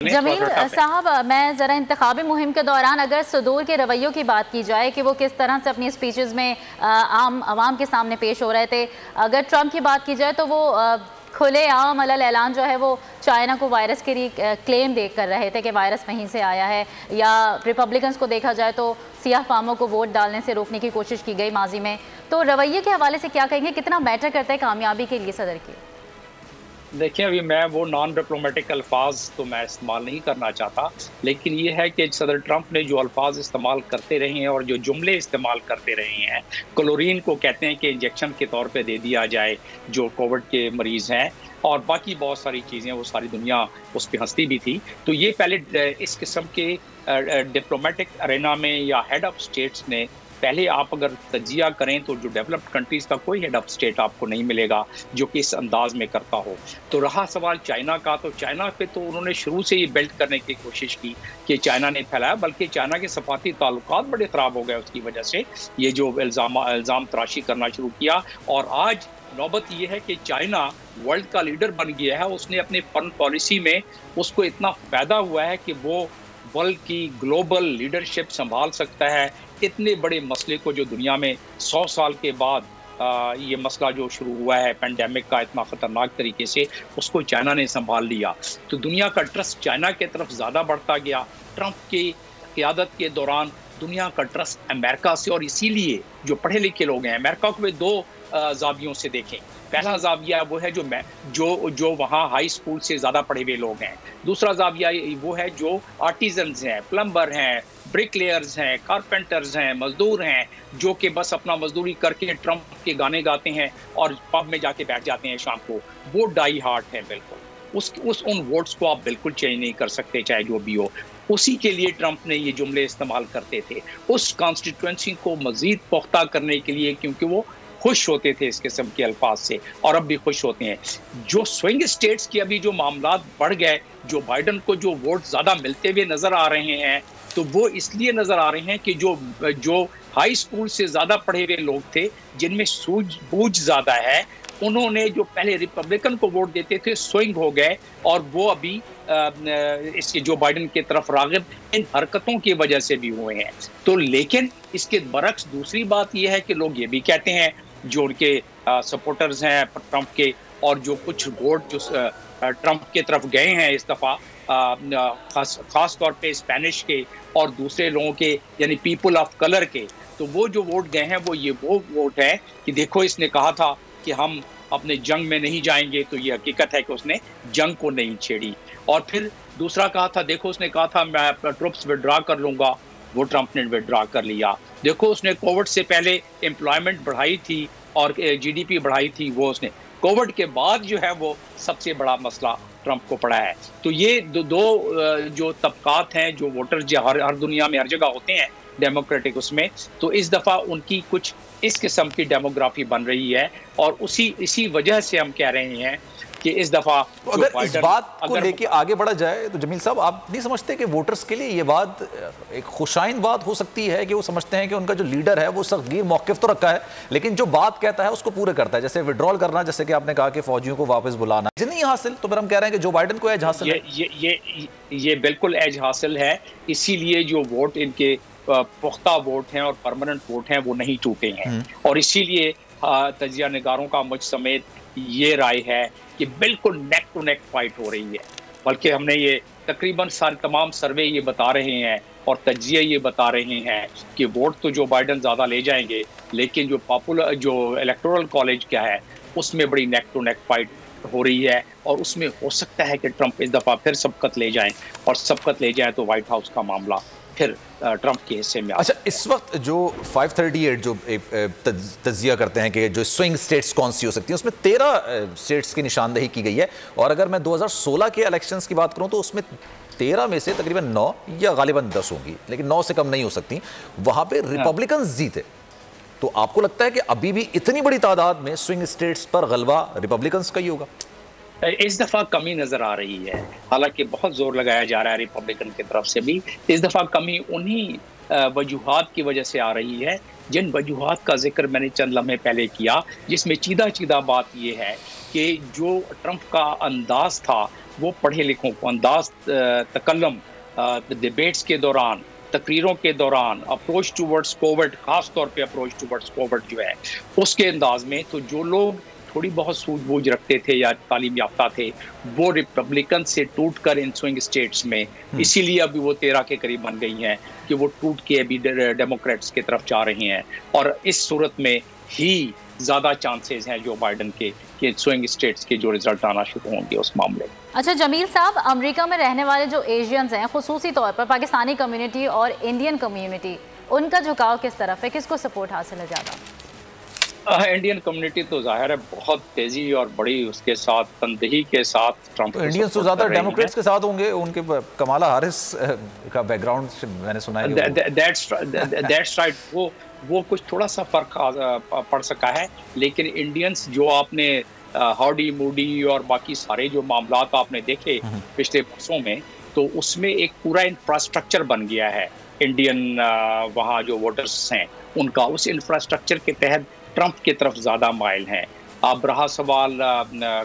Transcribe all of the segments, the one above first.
जमील साहब, मैं ज़रा इंतखाबी मुहिम के दौरान अगर सदूर के रवैयों की बात की जाए कि वो किस तरह से अपनी स्पीचेस में आम आवाम के सामने पेश हो रहे थे, अगर ट्रंप की बात की जाए तो वो खुले आम अलल ऐलान जो है वो चाइना को वायरस के क्लेम देख कर रहे थे कि वायरस वहीं से आया है, या रिपब्लिकन्स को देखा जाए तो सियाह फामों को वोट डालने से रोकने की कोशिश की गई माजी में। तो रवैये के हवाले से क्या कहेंगे, कितना मैटर करता है कामयाबी के लिए सदर की? देखिए, अभी मैं वो नॉन डिप्लोमेटिक अल्फाज तो मैं इस्तेमाल नहीं करना चाहता, लेकिन ये है कि सदर ट्रंप ने जो अल्फाज इस्तेमाल करते रहे हैं और जो जुमले इस्तेमाल करते रहे हैं, क्लोरीन को कहते हैं कि इंजेक्शन के तौर पे दे दिया जाए जो कोविड के मरीज़ हैं, और बाकी बहुत सारी चीज़ें, वो सारी दुनिया उस पर हंसती भी थी। तो ये पहले इस किस्म के डिप्लोमेटिक अरेना में या हेड ऑफ स्टेट्स ने पहले आप अगर तजिया करें तो जो डेवलप्ड कंट्रीज़ का कोई हेड ऑफ स्टेट आपको नहीं मिलेगा जो कि इस अंदाज में करता हो। तो रहा सवाल चाइना का, तो चाइना पे तो उन्होंने शुरू से ही बेल्ट करने की कोशिश की कि चाइना ने फैलाया, बल्कि चाइना के सफाती ताल्लुकात बड़े ख़राब हो गए उसकी वजह से, ये जो इल्ज़ाम तराशी करना शुरू किया। और आज नौबत ये है कि चाइना वर्ल्ड का लीडर बन गया है। उसने अपने फॉरेन पॉलिसी में उसको इतना फ़ायदा हुआ है कि वो वर्ल्ड की ग्लोबल लीडरशिप संभाल सकता है। इतने बड़े मसले को जो दुनिया में 100 साल के बाद ये मसला जो शुरू हुआ है पेंडेमिक का इतना ख़तरनाक तरीके से, उसको चाइना ने संभाल लिया। तो दुनिया का ट्रस्ट चाइना की तरफ ज़्यादा बढ़ता गया। ट्रंप की क़यादत के दौरान दुनिया का ट्रस्ट अमेरिका से, और इसीलिए जो पढ़े लिखे लोग हैं अमेरिका को वे दो ज़ावियों से देखें। पहला ज़ाविया वो है जो वहाँ हाई स्कूल से ज़्यादा पढ़े हुए लोग हैं। दूसरा ज़ाविया वो है जो आर्टिजन्स हैं, प्लम्बर हैं, ब्रिकलेयर्स हैं, कारपेंटर्स हैं, मजदूर हैं, जो कि बस अपना मजदूरी करके ट्रंप के गाने गाते हैं और पब में जाके बैठ जाते हैं शाम को। वो डाई हार्ट है बिल्कुल। उन वोट्स को आप बिल्कुल चेंज नहीं कर सकते, चाहे जो भी हो। उसी के लिए ट्रंप ने ये जुमले इस्तेमाल करते थे, उस कॉन्स्टिट्यूंसी को मजीद पुख्ता करने के लिए, क्योंकि वो खुश होते थे इस किस्म के अल्फाज से, और अब भी खुश होते हैं। जो स्विंग स्टेट्स के अभी जो मामला बढ़ गए, जो बाइडन को जो वोट ज़्यादा मिलते हुए नज़र आ रहे हैं, तो वो इसलिए नज़र आ रहे हैं कि जो हाई स्कूल से ज़्यादा पढ़े हुए लोग थे, जिनमें सूझबूझ ज़्यादा है, उन्होंने जो पहले रिपब्लिकन को वोट देते थे स्विंग हो गए, और वो अभी इसके जो बाइडन की तरफ राग़िब इन हरकतों की वजह से भी हुए हैं। तो लेकिन इसके बरक्स दूसरी बात यह है कि लोग ये भी कहते हैं, जो उनके सपोर्टर्स हैं ट्रंप के, और जो कुछ वोट जो ट्रंप के तरफ गए हैं इस दफ़ा, खास तौर पे स्पेनिश के और दूसरे लोगों के, यानी पीपल ऑफ कलर के, तो वो जो वोट गए हैं वो वोट है कि देखो इसने कहा था कि हम अपने जंग में नहीं जाएंगे, तो ये हकीकत है कि उसने जंग को नहीं छेड़ी। और फिर दूसरा कहा था, देखो उसने कहा था मैं अपना ट्रुप्स विड्रा कर लूँगा, वो ट्रंप ने विड्रा कर लिया। देखो उसने कोविड से पहले एम्प्लॉयमेंट बढ़ाई थी और जीडीपी बढ़ाई थी, वो उसने कोविड के बाद जो है वो सबसे बड़ा मसला ट्रंप को पड़ा है। तो ये दो जो तबकात हैं, जो वोटर जो हर दुनिया में हर जगह होते हैं डेमोक्रेटिक उसमें, तो इस दफ़ा उनकी कुछ इस किस्म की डेमोग्राफी बन रही है, और इसी वजह से हम कह रहे हैं कि इस दफा तो अगर इस बात को लेके आगे बढ़ा जाए तो जमील साहब, आप नहीं समझते कि वोटर्स के लिए ये बात एक खुशाइन बात हो सकती है कि वो समझते हैं कि उनका जो लीडर है वो सख्तगीर मौक़िफ़ तो रखा है, लेकिन जो बात कहता है उसको पूरे करता है, जैसे विड्रॉल करना, जैसे कि आपने कहा कि फौजियों को वापस बुलाना नहीं हासिल, तो फिर हम कह रहे हैं कि जो बाइडन को एज हासिल है। ये बिल्कुल एज हासिल है। इसीलिए जो वोट इनके पुख्ता वोट हैं और परमानेंट वोट हैं वो नहीं टूटे हैं, और इसीलिए तजिया निगारों का मुझ समेत ये राय है कि बिल्कुल नेक टू नेक फाइट हो रही है। बल्कि हमने ये तकरीबन तमाम सर्वे ये बता रहे हैं और तजिए ये बता रहे हैं कि वोट तो जो बाइडन ज़्यादा ले जाएंगे, लेकिन जो इलेक्टोरल कॉलेज क्या है उसमें बड़ी नेक टू नेक फाइट हो रही है, और उसमें हो सकता है कि ट्रंप इस दफ़ा फिर सबकत ले जाएं, और सबकत ले जाएं तो वाइट हाउस का मामला फिर ट्रंप के हिस्से में। अच्छा, इस वक्त जो 538 जो तजिया करते हैं कि जो स्विंग स्टेट्स कौन सी हो सकती हैं, उसमें 13 स्टेट्स की निशानदेही की गई है, और अगर मैं 2016 के इलेक्शंस की बात करूं तो उसमें 13 में से तकरीबन 9 या गालिबन 10 होंगी, लेकिन 9 से कम नहीं हो सकती, वहां पे रिपब्लिकन्स जीते। तो आपको लगता है कि अभी भी इतनी बड़ी तादाद में स्विंग स्टेट्स पर गलबा रिपब्लिकन्स का ही होगा? इस दफ़ा कमी नज़र आ रही है, हालांकि बहुत जोर लगाया जा रहा है रिपब्लिकन की तरफ से भी। इस दफ़ा कमी उन्हीं वजूहात की वजह से आ रही है जिन वजूहात का जिक्र मैंने चंद लम्हे पहले किया, जिसमें चीदा बात यह है कि जो ट्रंप का अंदाज था वो पढ़े लिखों को अंदाज तकल्लम डिबेट्स के दौरान, तकरीरों के दौरान, अप्रोच टूवर्ड्स कोविड, खास तौर पे अप्रोच टूवर्ड्स कोविड जो है उसके अंदाज में, तो जो लोग थोड़ी बहुत सूझबूझ रखते थे या तालीम याफ्ता थे, वो रिपब्लिकन से टूट कर इन स्विंग स्टेट्स में, इसीलिए अभी वो 13 के करीब बन गई हैं कि वो टूट के अभी डेमोक्रेट्स की तरफ जा रही हैं। और इस सूरत में ही ज़्यादा चांसेस हैं जो बाइडन के कि स्विंग स्टेट्स के जो रिजल्ट आना शुरू होंगे उस मामले में। अच्छा जमील साहब, अमेरिका में रहने वाले जो एशियंस हैं, खुसूसी तौर पर पाकिस्तानी कम्युनिटी और इंडियन कम्युनिटी, उनका झुकाव किस तरफ है, किसको सपोर्ट हासिल है ज़्यादा? इंडियन कम्युनिटी तो जाहिर है बहुत तेजी और बड़ी उसके साथ तनदेही के साथ ट्रंप तो इंडियंस तो ज़्यादा डेमोक्रेट्स के साथ होंगे, उनके कमाला हारिस का बैकग्राउंड मैंने सुना है। दैट्स राइट, वो कुछ थोड़ा सा फर्क पड़ सका है, लेकिन इंडियंस जो आपने हाउडी मूडी और बाकी सारे जो मामलात आपने देखे पिछले वर्षों में, तो उसमें एक पूरा इंफ्रास्ट्रक्चर बन गया है इंडियन वहाँ जो वोटर्स हैं उनका, उस इंफ्रास्ट्रक्चर के तहत ट्रंप की तरफ ज़्यादा माइल हैं। अब रहा सवाल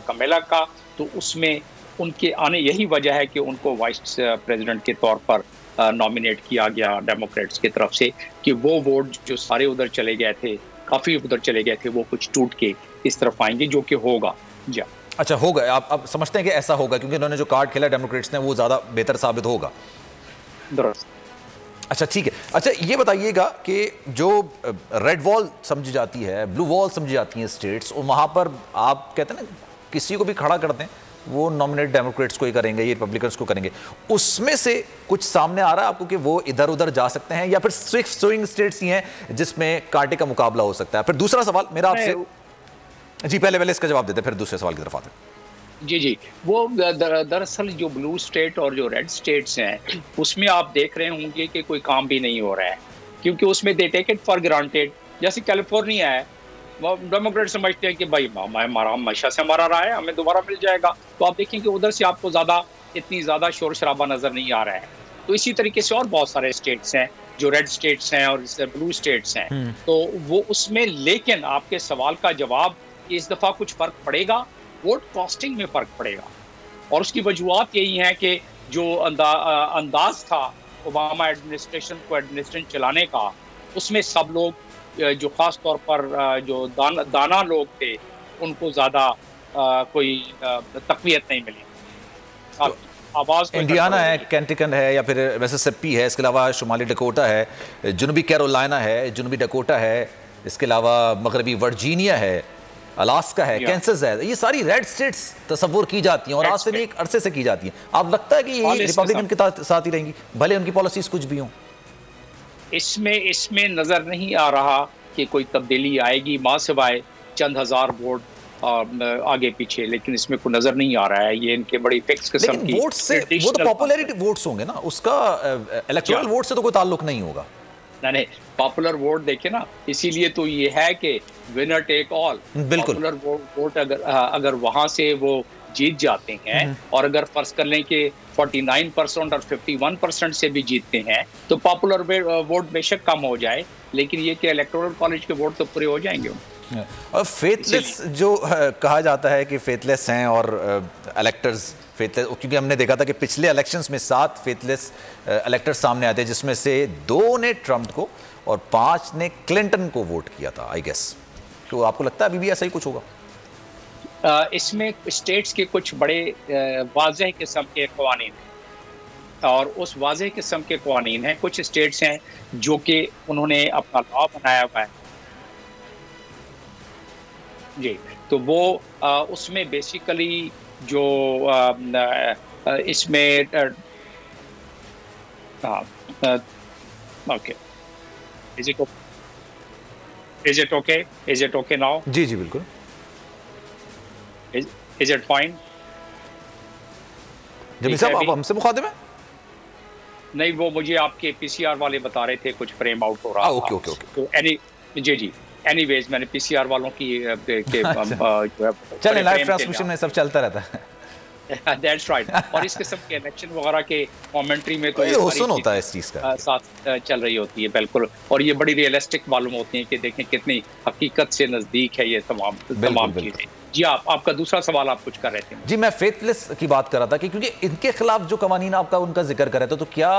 कमेला का, तो उसमें उनके आने यही वजह है कि उनको वाइस प्रेसिडेंट के तौर पर नॉमिनेट किया गया डेमोक्रेट्स की तरफ से, कि वो वोट जो सारे उधर चले गए थे, काफ़ी उधर चले गए थे, वो कुछ टूट के इस तरफ आएंगे, जो कि होगा। जी अच्छा, होगा। आप समझते हैं कि ऐसा होगा क्योंकि उन्होंने जो कार्ड खेला डेमोक्रेट्स ने वो ज़्यादा बेहतर साबित होगा? दुरुस्त। अच्छा ठीक है। अच्छा ये बताइएगा कि जो रेड वॉल समझी जाती है, ब्लू वॉल समझी जाती हैं स्टेट्स, और वहाँ पर आप कहते हैं ना किसी को भी खड़ा करते हैं वो नॉमिनेट डेमोक्रेट्स को ही करेंगे, ये रिपब्लिकन्स को करेंगे, उसमें से कुछ सामने आ रहा है आपको कि वो इधर उधर जा सकते हैं, या फिर सिर्फ स्विंग स्टेट्स ही हैं जिसमें कांटे का मुकाबला हो सकता है? फिर दूसरा सवाल मेरा आपसे, जी पहले इसका जवाब देते फिर दूसरे सवाल की तरफ आते हैं। जी, वो दरअसल जो ब्लू स्टेट और जो रेड स्टेट्स हैं उसमें आप देख रहे होंगे कि कोई काम भी नहीं हो रहा है, क्योंकि उसमें they take it for granted. जैसे कैलिफोर्निया है, डेमोक्रेट समझते हैं कि भाई हमारा हमेशा से हमारा रहा है, हमें दोबारा मिल जाएगा। तो आप देखें कि उधर से आपको इतनी ज़्यादा शोर शराबा नज़र नहीं आ रहा है। तो इसी तरीके से और बहुत सारे स्टेट्स हैं जो रेड स्टेट्स हैं और ब्लू स्टेट्स हैं, तो वो उसमें, लेकिन आपके सवाल का जवाब, इस दफ़ा कुछ फ़र्क पड़ेगा, वोट कॉस्टिंग में फ़र्क पड़ेगा। और उसकी वजूहत यही है कि जो अंदाज था ओबामा एडमिनिस्ट्रेशन चलाने का, उसमें सब लोग जो ख़ास तौर पर जो दाना लोग थे उनको ज़्यादा कोई तक़वियत नहीं मिली। तो आवाज़ इंडियाना है, केंटकी है, या फिर मिसिसिपी है, इसके अलावा शुमाली डकोटा है, जनूबी कैरोलिना है, जनूबी डकोटा है, इसके अलावा मगरबी वर्जीनिया है, अलास्का है, कैंसस है, ये सारी रेड स्टेट्स तस्वुर की जाती हैं और आज से नहीं एक अरसे से की जाती हैं। आप लगता है कि ये रिपब्लिकन के साथ ही रहेंगी भले उनकी पॉलिसीज कुछ भी हों? इसमें नज़र नहीं आ रहा कि कोई तब्दीली आएगी, माँ सिवाय चंद हज़ार वोट आगे पीछे, लेकिन इसमें कोई नज़र नहीं आ रहा है। ये इनके बड़ी फिक्स किस्म की वोट से, वो तो पॉपुलैरिटी वोट्स होंगे ना, उसका इलेक्टोरल वोट से तो कोई ताल्लुक नहीं होगा। नहीं, पॉपुलर वोट देखे ना, इसीलिए तो ये है कि winner take all. Popular vote अगर वहां से वो जीत जाते हैं, और अगर फर्ज कर लें कि 49% और 51% से भी जीतते हैं, तो पॉपुलर वोट बेशक कम हो जाए, लेकिन ये कि इलेक्टोरल कॉलेज के वोट तो पूरे हो जाएंगे। और फेथलेस जो कहा जाता है कि फेथलेस हैं और इलेक्टर्स फेथलेस, क्योंकि हमने देखा था कि पिछले इलेक्शंस में 7 फेथलेस इलेक्टर्स सामने आते हैं, जिसमें से 2 ने ट्रंप को और 5 ने क्लिंटन को वोट किया था, आई गेस। तो आपको लगता है अभी भी ऐसा ही कुछ होगा? इसमें स्टेट्स के कुछ बड़े वाज़ेह किस्म के क़वानीन हैं, और उस वाज़ेह किस्म के क़वानीन हैं। कुछ स्टेट्स हैं जो कि उन्होंने अपना लॉ बनाया हुआ है जी, तो वो उसमें बेसिकली जो इसमें okay, is it okay now? जी बिल्कुल। Is it fine? जमील साहब, आप हमसे मुखातिब हैं? नहीं, वो मुझे आपके पीसीआर वाले बता रहे थे कुछ फ्रेम आउट हो रहा था। ओके। तो जी एनीवेज मैंने पीसीआर वालों की चलें, लाइव ट्रांसमिशन में सब चलता रहता है। That's right. और इस किस्म के इलेक्शन वगैरह के कमेंट्री में तो ये हुस्न होता है इस चीज का साथ चल रही होती है, बिल्कुल। और ये बड़ी रियलिस्टिक मालूम होती है कि देखें कितनी हकीकत से नजदीक है ये तमाम चीजें। जी आपका दूसरा सवाल आप कुछ कर रहे थे। जी मैं फेथलेस की बात कर रहा था कि क्योंकि इनके खिलाफ जो कवानीन आपका उनका जिक्र कर रहे थे, तो क्या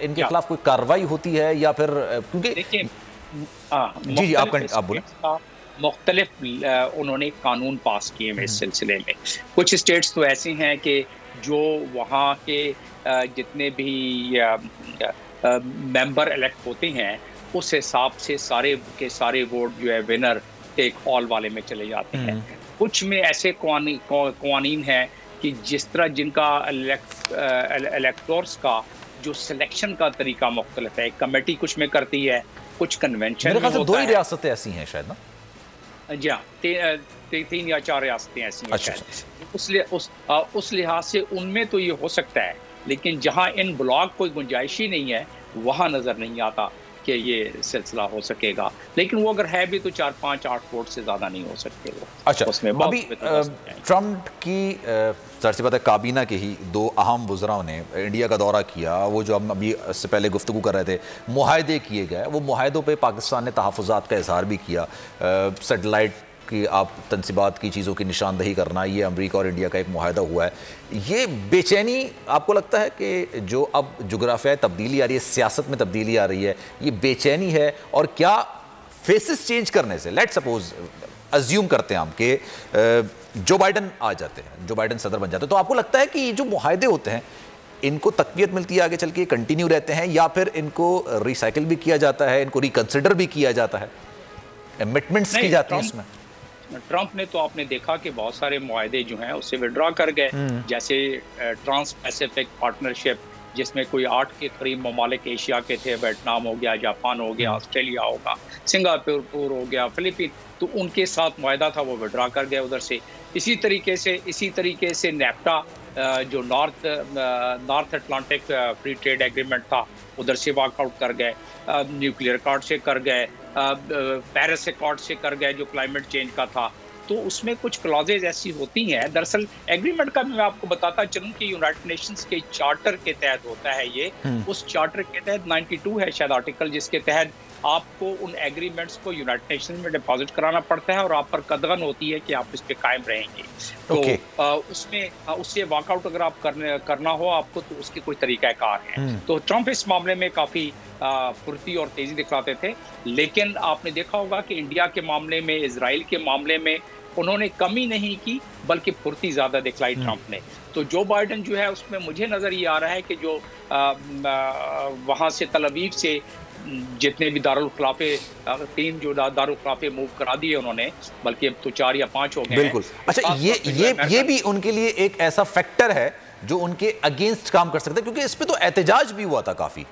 इनके खिलाफ कोई कार्रवाई होती है या फिर क्योंकि देखिए जी आप बोलें। मुख्तलिफ उन्होंने कानून पास किए हैं इस सिलसिले में। कुछ स्टेट्स तो ऐसे हैं कि जो वहाँ के जितने भी मेंबर इलेक्ट होते हैं उस हिसाब से सारे के सारे वोट जो है विनर टेक ऑल वाले में चले जाते हैं। कुछ में ऐसे कवानीन हैं कि जिस तरह जिनका इलेक्टोर्स का जो सिलेक्शन का तरीका मुख्तलिफ है, कमेटी कुछ में करती है, कुछ कन्वेंशन में होता है। 2 ही रियासतें ऐसी हैं शायद ना? जी हाँ, 3 या 4 रियासतें ऐसी हैं शायद। उस लिहाज से उनमें तो ये हो सकता है, लेकिन जहाँ इन ब्लॉक कोई गुंजाइश ही नहीं है वहाँ नजर नहीं आता कि ये सिलसिला हो सकेगा। लेकिन वो अगर है भी तो 4, 5, 8 वोट से ज्यादा नहीं हो सकते वो। अच्छा, उसमें अभी ट्रम्प की जाहिर सी बात है काबीना के ही 2 अहम वुज़राओं ने इंडिया का दौरा किया। वो जो हम अभी इससे पहले गुफ्तगू कर रहे थे, मुआहदे किए गए, वो मुआहदों पे पाकिस्तान ने तहफ़्फ़ुज़ात का इज़हार भी किया। सैटेलाइट की आप तनसीबात की चीज़ों की निशानदही करना, ये अमेरिका और इंडिया का एक मुआहदा हुआ है। ये बेचैनी आपको लगता है कि जो अब जुग्राफियाई तब्दीली आ रही है, सियासत में तब्दीली आ रही है, ये बेचैनी है? और क्या फेसेस चेंज करने से, लेट्स सपोज अज्यूम करते हैं हम कि जो बाइडन आ जाते हैं, जो बाइडन सदर बन जाते हैं, तो आपको लगता है कि ये जो मुआहदे होते हैं इनको तकवीत मिलती है, आगे चल के कंटिन्यू रहते हैं, या फिर इनको रिसाइकिल भी किया जाता है, इनको रिकंसिडर भी किया जाता है, कमिटमेंट्स की जाती हैं इसमें? ट्रंप ने तो आपने देखा कि बहुत सारे मुआहदे जो हैं उससे विड्रॉ कर गए, जैसे ट्रांस पैसिफिक पार्टनरशिप जिसमें कोई 8 के करीब ममालिक एशिया के थे, वियतनाम हो गया, जापान हो गया, ऑस्ट्रेलिया होगा, सिंगापुर हो गया, फिलीपीन, तो उनके साथ मुआहदा था वो विड्रॉ कर गया उधर से। इसी तरीके से नेफ्टा जो north Atlantic free trade agreement था उधर से वॉकआउट कर गए, न्यूक्लियर कार्ड से कर गए, पेरिस अकॉर्ड से कर गए जो क्लाइमेट चेंज का था। तो उसमें कुछ क्लॉजेज ऐसी होती हैं, दरअसल एग्रीमेंट का भी मैं आपको बताता चलूं कि यूनाइटेड नेशंस के चार्टर के तहत होता है ये। उस चार्टर के तहत 92 है शायद आर्टिकल, जिसके तहत आपको उन एग्रीमेंट्स को यूनाइटेड नेशंस में डिपॉजिट कराना पड़ता है और आप पर कदगन होती है कि आप इस पे कायम रहेंगे। तो उसमें उससे वॉकआउट अगर आप करना हो आपको तो उसके कोई तरीकाकार है। तो ट्रंप इस मामले में काफी फुर्ती और तेजी दिखाते थे, लेकिन आपने देखा होगा कि इंडिया के मामले में, इजराइल के मामले में उन्होंने कमी नहीं की बल्कि फुर्ती ज्यादा दिखलाई ट्रंप ने। तो जो बाइडन जो है उसमें मुझे नजर ये आ रहा है कि जो वहां से तल अवीव से जितने भी दारुल खिलाफे 3 जो दारुल खिलाफे मूव करा दिए उन्होंने, बल्कि अब तो 4 या 5 हो गए। बिल्कुल। अच्छा, ये भी उनके लिए एक ऐसा फैक्टर है जो उनके अगेंस्ट काम कर सकता है, क्योंकि इस पे तो एहतजाज भी हुआ था काफी।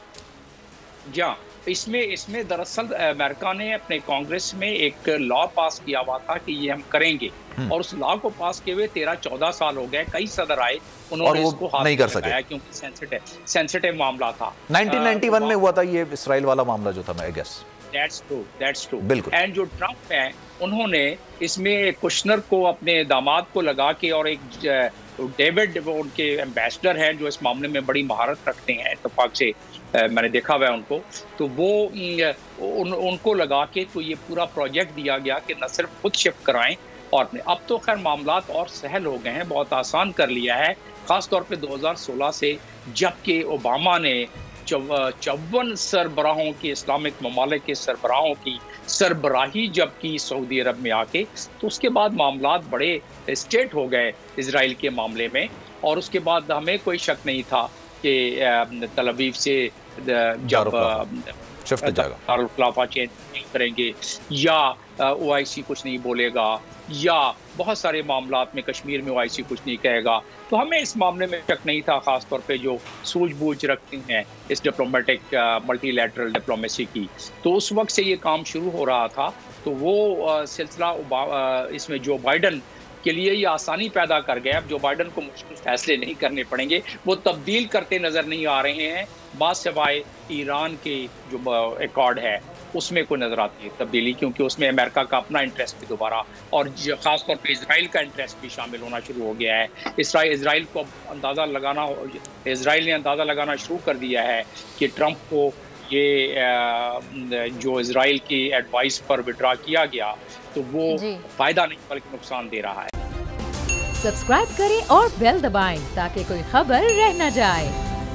जी, इसमें दरअसल अमेरिका ने अपने कांग्रेस में एक लॉ पास किया हुआ था कि ये हम करेंगे, और उस लॉ को पास किए हुए 13-14 साल हो गए। कई सदर आए, उन्होंने इसको हाथ नहीं कर सके क्योंकि सेंसिटिव मामला था। 1991 में हुआ था ये इसराइल वाला मामला जो था, मैं गेस। दैट्स ट्रू बिल्कुल। एंड जो ट्रंप है उन्होंने इसमें कुशनर को अपने दामाद को लगा के, और एक डेविड वो उनके एम्बेसडर हैं जो इस मामले में बड़ी महारत रखते हैं, इत्तेफाक से मैंने देखा हुआ है उनको, तो वो उनको लगा के तो ये पूरा प्रोजेक्ट दिया गया कि न सिर्फ खुद शिफ्ट कराएं और अब तो खैर मामलात और सहल हो गए हैं, बहुत आसान कर लिया है, खास तौर पे 2016 से जबकि ओबामा ने 54 सरबराहों की, इस्लामिक ममालिक के सरबराहों की सरबराही जब की सऊदी अरब में आके, तो उसके बाद मामलात बड़े स्टेट हो गए इजराइल के मामले में। और उसके बाद हमें कोई शक नहीं था कि तल अवीव से जब दारुल चेंज नहीं करेंगे या OIC कुछ नहीं बोलेगा या बहुत सारे मामलात में कश्मीर में OIC कुछ नहीं कहेगा, तो हमें इस मामले में शक नहीं था, खास तौर पे जो सूझबूझ रखते हैं इस डिप्लोमेटिक मल्टीलैटरल डिप्लोमेसी की। तो उस वक्त से ये काम शुरू हो रहा था। तो वो सिलसिला इसमें जो बाइडन के लिए ये आसानी पैदा कर गया। अब जो बाइडन को मुश्किल फैसले नहीं करने पड़ेंगे, वो तब्दील करते नजर नहीं आ रहे हैं, बात सिवाय ईरान के जो अकॉर्ड है उसमें कोई नज़र आती है तब्दीली, क्योंकि उसमें अमेरिका का अपना इंटरेस्ट भी दोबारा और ख़ासतौर पर इसराइल का इंटरेस्ट भी शामिल होना शुरू हो गया है। इसराइल को इसराइल ने अंदाज़ा लगाना शुरू कर दिया है कि ट्रंप को ये जो इसराइल की एडवाइस पर विड्रा किया गया तो वो फ़ायदा नहीं बल्कि नुकसान दे रहा है। सब्सक्राइब करें और बेल दबाएं ताकि कोई खबर रह न जाए।